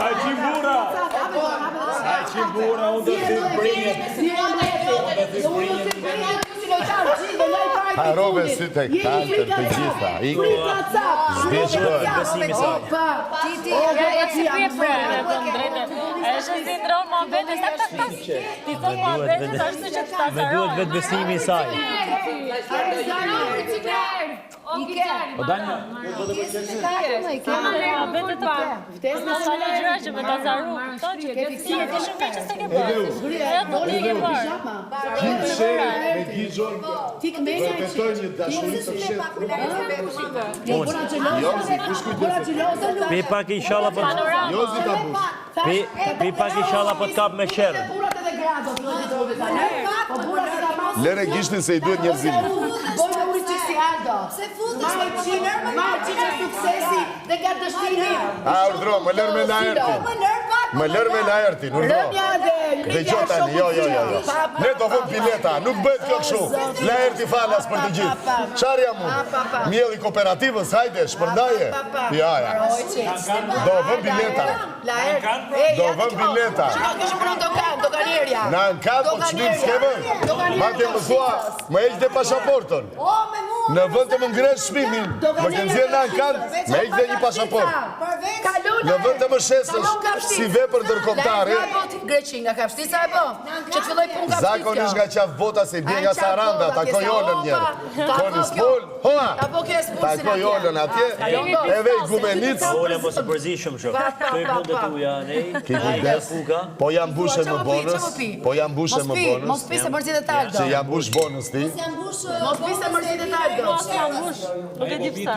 Ai Qimbura, unë do të brinjë. Harove si të kaltër të gjitha. Besimi saj. Është sindrom mohabetit ti thon mohabetit është që ta Me duhet vetë besimi saj. O Danja, Pi pak inshallah po. Pi pak inshallah po të kap me sherrë. Lere gishtin se I duhet njerëzimi. Se futesh me qika suksesi dhe nga dështimi. A, urdro, më lërë me na ertin. Më lërë me na ertin, urdro. Dhe gjotani, jo. Ne do vëm bileta, nuk bëhet kjo këshu. La erti falas për të gjithë. Qarja mu? Mjeli kooperativës, hajde, shpërndaje. Ja. Do vëm bileta. Do vëm bileta. Kështë për doganirja. Na në katë, po qmim s'keve. Ma ke më thua, më eqë dhe pasaportën. Në vënd të më ngresh shpimin, më këndzirë në kanë, me eqë dhe një pasaport. Në vënd të më shesësh, si vepër ndërkombëtare. Greqi nga kapshtisa e bo, që të filloj pun kapshtisa. Zakonisht nga qaf vota se bje nga Saranda, ta kojolën njerë. Koni s'pol, hoa, ta kojolën atje, edhe I gumenicë. Ole mos e përzishëm shumë. Këj bundet uja, nej. Ki kujdes, po jam bushe më bonus. Mos pi se mërzit e taldo. Se jam bush bonus ti. Mos pi se mërzit e taldo. Nuk e di psa.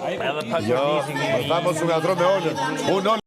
Edhe pak Jo, më tha mos u ngatro me Olën. Unë Olën